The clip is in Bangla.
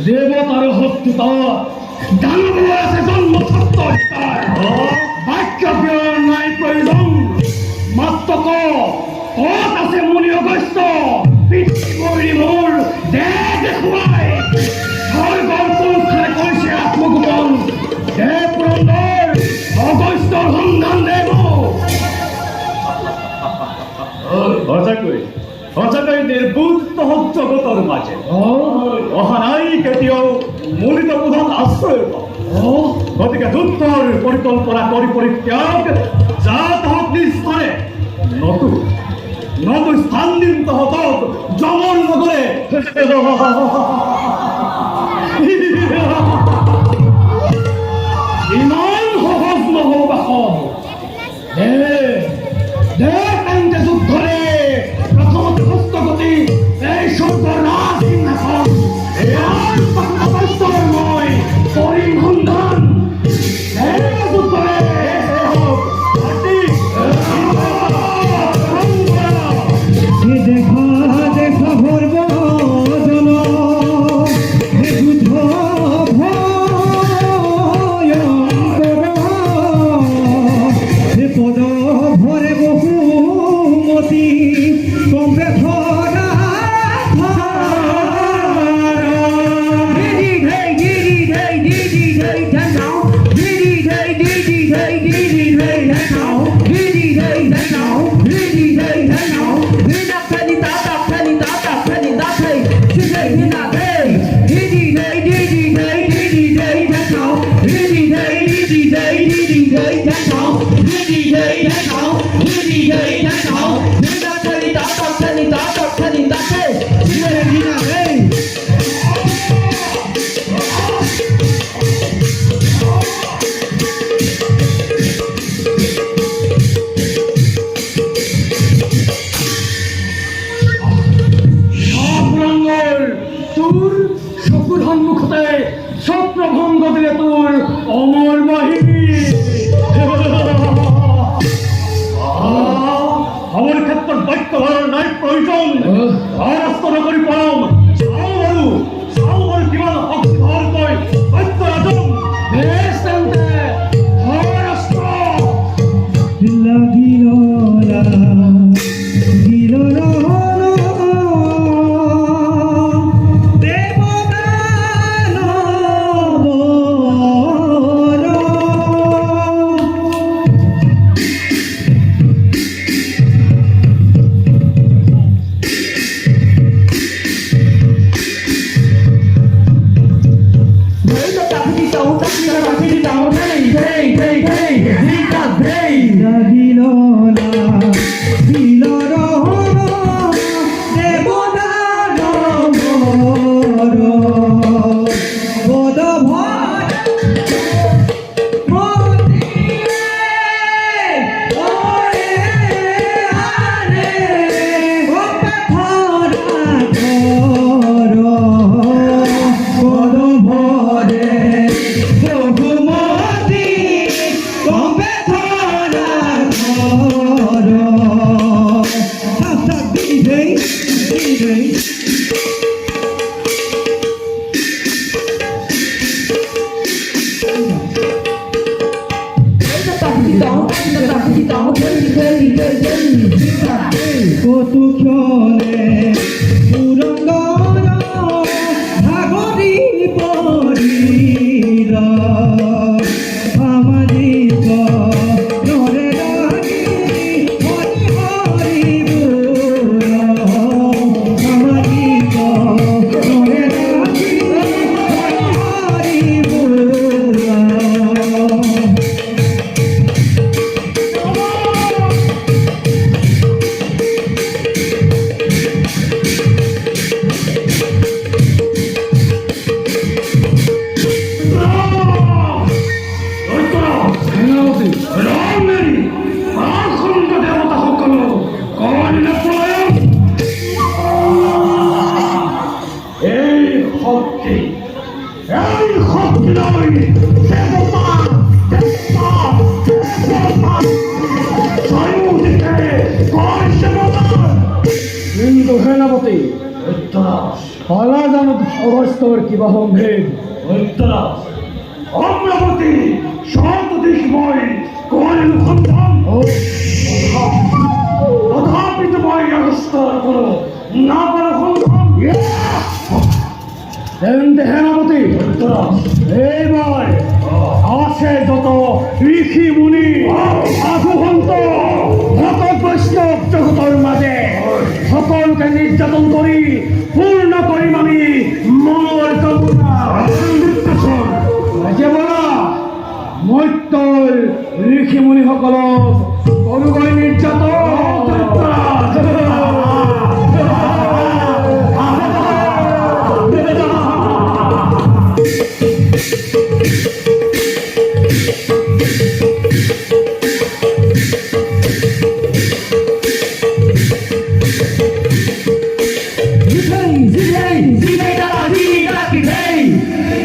দেবতার শত্রুতা দানবের আছে জন্ম সত্য অধিকার বাক্য বিয়ৰ নাই প্ৰয়োজন মাত্ৰ কত আছে মুনি অগস্ত্য পৃথিৱীৰ মোৰ দেহ দেখুৱাই স্বৰ্গৰ কোনফালে কৈছে আত্মগোপন দেহ পুৰন্দৰ অগস্ত্যৰ সন্ধান দেব সঁচাকৈ নিৰ্বুধ তহত জগতৰ মাজে অহা নাই কেতিয়াও মূলিত বোধক আশ্ৰয় গতিকে যুদ্ধৰ পৰিকল্পনা কৰি পৰিত্যাগ যা তহত নিস্তাৰে নতু স্থান দিম তহতক যমৰ নগৰে ইমান সহজ নহ'ব বাসৱ তেন্তে যুদ্ধৰে প্ৰথমতে হস্তগতি এই স্বৰ্গৰ ৰাজসিংহাসন মই কৰিম সন্ধান স্বপ্নভঙ্গ দিলে তোর অমর বাহিনী আমার ক্ষেত্ৰত বাক্য ভাড়াৰ নাই প্ৰয়োজন ৰাস্তা নগৰী পৰম চাও বাৰু কিমান শক্তি ভাৰকৈ বাক্য ৰাজন বেশ তেন্তে ৰাষ্ট্ৰ কলা জানো অবস্থর কিবা সম্ভেদ ধৃতরাজ, অমরাবতী শতদিশময় কোয়ালিন সন্ধান তথাপি তোমায় অবস্থার করো না পারো সন্ধান। হেনাপতি ধৃতরাজ, এইবার আছে যত ঋষি মুনি সাধুসন্ত ভকত বৈষ্ণৱ জগতৰ মাজে সকলোকে নিৰ্যাতন কৰি পূৰ্ণ কৰিম আমি মোৰ কামনা। যে বলা মৈত্ৰৰ ঋষি মুনিসকলক কৰোগৈ নিৰ্যাতন।